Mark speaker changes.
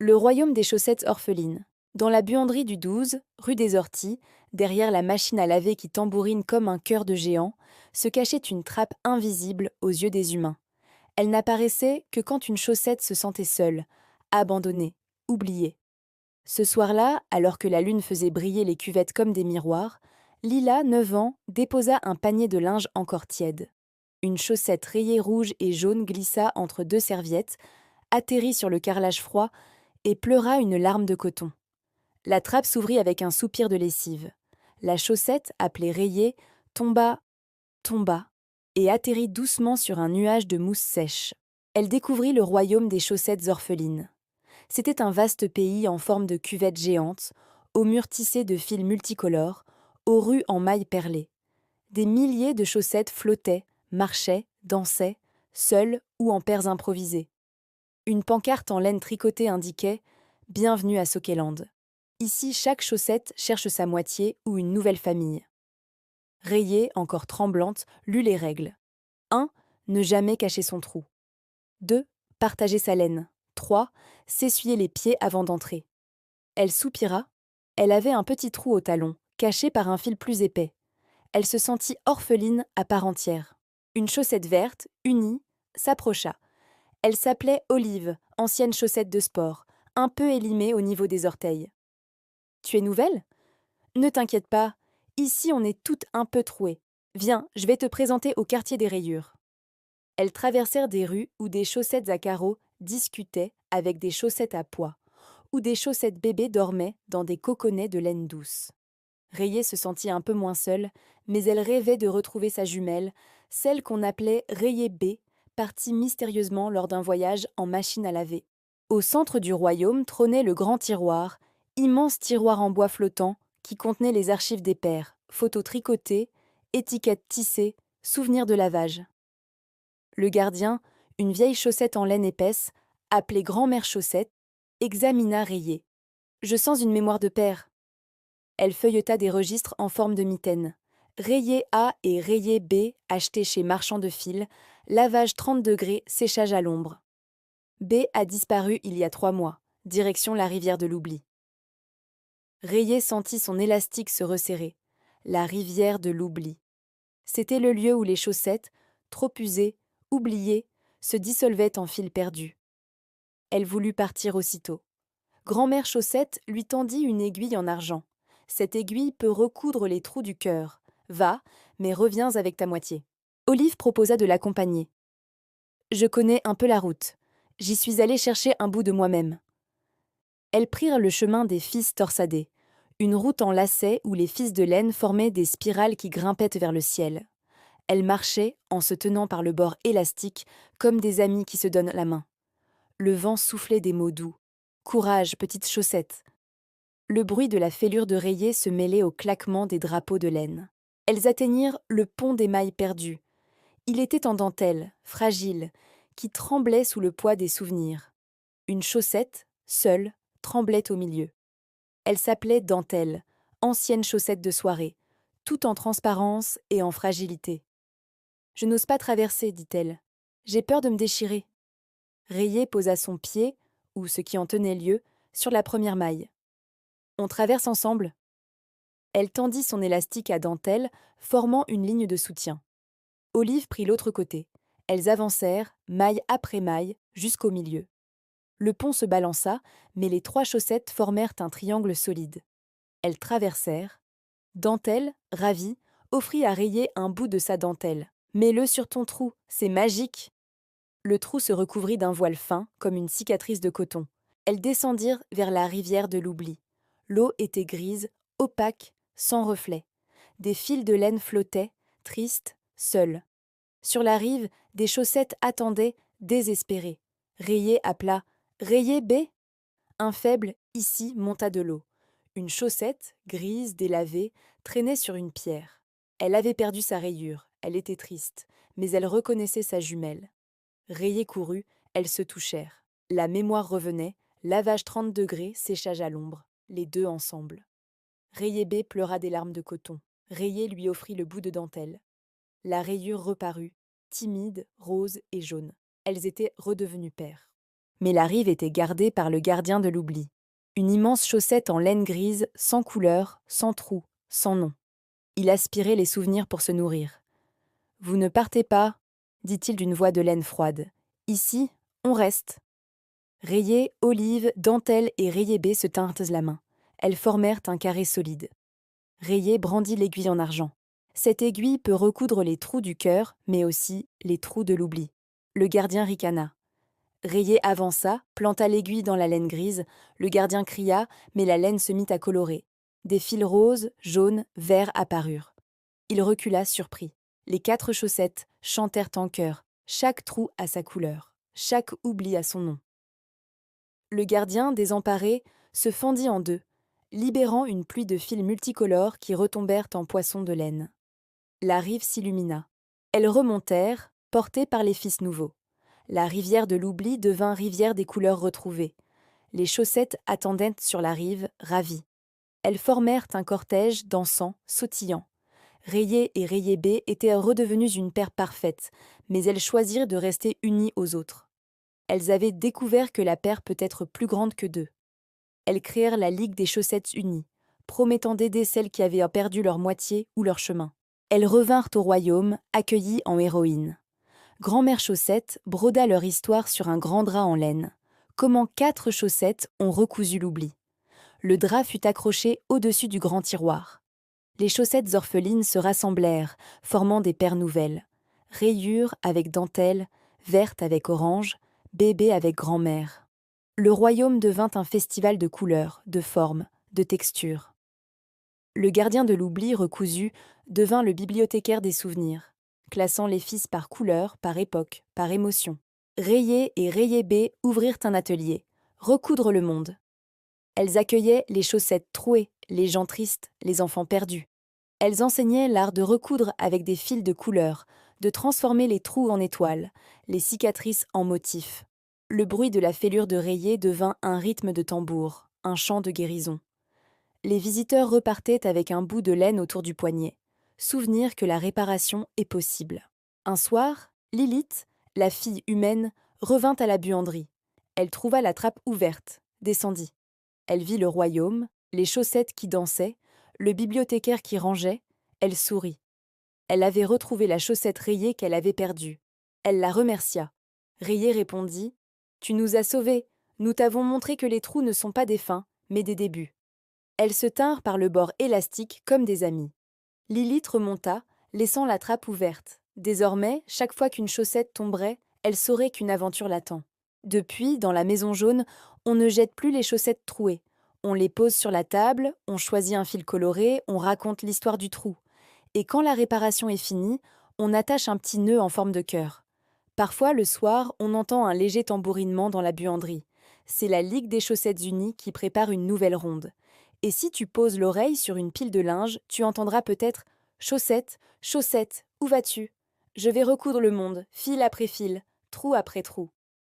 Speaker 1: Le royaume des chaussettes orphelines. Dans la buanderie du 12, rue des Orties, derrière la machine à laver qui tambourine comme un cœur de géant, se cachait une trappe invisible aux yeux des humains. Elle n'apparaissait que quand une chaussette se sentait seule, abandonnée, oubliée. Ce soir-là, alors que la lune faisait briller les cuvettes comme des miroirs, Lila, 9 ans, déposa un panier de linge encore tiède. Une chaussette rayée rouge et jaune glissa entre deux serviettes, atterrit sur le carrelage froid et pleura une larme de coton. La trappe s'ouvrit avec un soupir de lessive. La chaussette, appelée rayée, tomba, et atterrit doucement sur un nuage de mousse sèche. Elle découvrit le royaume des chaussettes orphelines. C'était un vaste pays en forme de cuvette géante, aux murs tissés de fils multicolores, aux rues en mailles perlées. Des milliers de chaussettes flottaient, marchaient, dansaient, seules ou en paires improvisées. Une pancarte en laine tricotée indiquait « Bienvenue à Sokeland ». Ici, chaque chaussette cherche sa moitié ou une nouvelle famille. Rayée, encore tremblante, lut les règles. 1. Ne jamais cacher son trou. 2. Partager sa laine. 3. S'essuyer les pieds avant d'entrer. Elle soupira. Elle avait un petit trou au talon, caché par un fil plus épais. Elle se sentit orpheline à part entière. Une chaussette verte, unie, s'approcha. Elle s'appelait Olive, ancienne chaussette de sport, un peu élimée au niveau des orteils. « Tu es nouvelle ? Ne t'inquiète pas, ici on est toutes un peu trouées. Viens, je vais te présenter au quartier des rayures. » Elles traversèrent des rues où des chaussettes à carreaux discutaient avec des chaussettes à pois, où des chaussettes bébés dormaient dans des coconnets de laine douce. Rayée se sentit un peu moins seule, mais elle rêvait de retrouver sa jumelle, celle qu'on appelait Rayée B, partie mystérieusement lors d'un voyage en machine à laver. Au centre du royaume trônait le grand tiroir, immense tiroir en bois flottant qui contenait les archives des pères, photos tricotées, étiquettes tissées, souvenirs de lavage. Le gardien, une vieille chaussette en laine épaisse, appelée grand-mère chaussette, examina Rayée. « Je sens une mémoire de père. » Elle feuilleta des registres en forme de mitaine. Rayée A et Rayée B, achetés chez Marchand de Fil, lavage 30 degrés, séchage à l'ombre. B a disparu il y a 3 mois, direction la rivière de l'oubli. Rayée sentit son élastique se resserrer. La rivière de l'oubli. C'était le lieu où les chaussettes, trop usées, oubliées, se dissolvaient en fils perdus. Elle voulut partir aussitôt. Grand-mère Chaussette lui tendit une aiguille en argent. Cette aiguille peut recoudre les trous du cœur. Va, mais reviens avec ta moitié. Olive proposa de l'accompagner. Je connais un peu la route. J'y suis allée chercher un bout de moi-même. Elles prirent le chemin des fils torsadés, une route en lacets où les fils de laine formaient des spirales qui grimpaient vers le ciel. Elles marchaient en se tenant par le bord élastique, comme des amis qui se donnent la main. Le vent soufflait des mots doux. Courage, petite chaussette. Le bruit de la fêlure de Rayée se mêlait au claquement des drapeaux de laine. Elles atteignirent le pont des mailles perdues. Il était en dentelle, fragile, qui tremblait sous le poids des souvenirs. Une chaussette, seule, tremblait au milieu. Elle s'appelait Dentelle, ancienne chaussette de soirée, tout en transparence et en fragilité. « Je n'ose pas traverser, dit-elle. J'ai peur de me déchirer. » Rayée posa son pied, ou ce qui en tenait lieu, sur la première maille. « On traverse ensemble ?» Elle tendit son élastique à dentelle, formant une ligne de soutien. Olive prit l'autre côté. Elles avancèrent, maille après maille, jusqu'au milieu. Le pont se balança, mais les 3 chaussettes formèrent un triangle solide. Elles traversèrent. Dentelle, ravie, offrit à Rayée un bout de sa dentelle. « Mets-le sur ton trou, c'est magique !» Le trou se recouvrit d'un voile fin, comme une cicatrice de coton. Elles descendirent vers la rivière de l'oubli. L'eau était grise, opaque, sans reflet. Des fils de laine flottaient, tristes, seuls. Sur la rive, des chaussettes attendaient, désespérées. Rayée appela « Rayée B ?» Un faible « ici » monta de l'eau. Une chaussette, grise, délavée, traînait sur une pierre. Elle avait perdu sa rayure, elle était triste, mais elle reconnaissait sa jumelle. Rayée courut, elles se touchèrent. La mémoire revenait, lavage 30 degrés, séchage à l'ombre, les deux ensemble. Rayée B pleura des larmes de coton. Rayée lui offrit le bout de dentelle. La rayure reparut, timide, rose et jaune. Elles étaient redevenues paires. Mais la rive était gardée par le gardien de l'oubli. Une immense chaussette en laine grise, sans couleur, sans trou, sans nom. Il aspirait les souvenirs pour se nourrir. « Vous ne partez pas, dit-il d'une voix de laine froide. Ici, on reste. » Rayé, Olive, Dentelle et Rayé B se tinrent la main. Elles formèrent un carré solide. Rayé brandit l'aiguille en argent. Cette aiguille peut recoudre les trous du cœur, mais aussi les trous de l'oubli. Le gardien ricana. Rayé avança, planta l'aiguille dans la laine grise. Le gardien cria, mais la laine se mit à colorer. Des fils roses, jaunes, verts apparurent. Il recula surpris. Les 4 chaussettes chantèrent en chœur. Chaque trou a sa couleur. Chaque oubli a son nom. Le gardien, désemparé, se fendit en deux, libérant une pluie de fils multicolores qui retombèrent en poissons de laine. La rive s'illumina. Elles remontèrent, portées par les fils nouveaux. La rivière de l'oubli devint rivière des couleurs retrouvées. Les chaussettes attendaient sur la rive, ravies. Elles formèrent un cortège dansant, sautillant. Rayé et Rayé B étaient redevenues une paire parfaite, mais elles choisirent de rester unies aux autres. Elles avaient découvert que la paire peut être plus grande que deux. Elles créèrent la Ligue des chaussettes unies, promettant d'aider celles qui avaient perdu leur moitié ou leur chemin. Elles revinrent au royaume, accueillies en héroïnes. Grand-mère Chaussette broda leur histoire sur un grand drap en laine. Comment 4 chaussettes ont recousu l'oubli. Le drap fut accroché au-dessus du grand tiroir. Les chaussettes orphelines se rassemblèrent, formant des paires nouvelles. Rayures avec dentelle, verte avec orange, bébé avec grand-mère. Le royaume devint un festival de couleurs, de formes, de textures. Le gardien de l'oubli recousu devint le bibliothécaire des souvenirs, classant les fils par couleur, par époque, par émotion. Rayé et Rayé B ouvrirent un atelier, recoudre le monde. Elles accueillaient les chaussettes trouées, les gens tristes, les enfants perdus. Elles enseignaient l'art de recoudre avec des fils de couleur, de transformer les trous en étoiles, les cicatrices en motifs. Le bruit de la fêlure de Rayé devint un rythme de tambour, un chant de guérison. Les visiteurs repartaient avec un bout de laine autour du poignet. Souvenir que la réparation est possible. Un soir, Lilith, la fille humaine, revint à la buanderie. Elle trouva la trappe ouverte, descendit. Elle vit le royaume, les chaussettes qui dansaient, le bibliothécaire qui rangeait. Elle sourit. Elle avait retrouvé la chaussette rayée qu'elle avait perdue. Elle la remercia. Rayé répondit « Tu nous as sauvés. Nous t'avons montré que les trous ne sont pas des fins, mais des débuts. » Elles se tinrent par le bord élastique comme des amies. Lilith remonta, laissant la trappe ouverte. Désormais, chaque fois qu'une chaussette tomberait, elle saurait qu'une aventure l'attend. Depuis, dans la maison jaune, on ne jette plus les chaussettes trouées. On les pose sur la table, on choisit un fil coloré, on raconte l'histoire du trou. Et quand la réparation est finie, on attache un petit nœud en forme de cœur. Parfois, le soir, on entend un léger tambourinement dans la buanderie. C'est la Ligue des chaussettes unies qui prépare une nouvelle ronde. Et si tu poses l'oreille sur une pile de linge, tu entendras peut-être « Chaussette, chaussette, où vas-tu ? Je vais recoudre le monde, fil après fil, trou après trou. »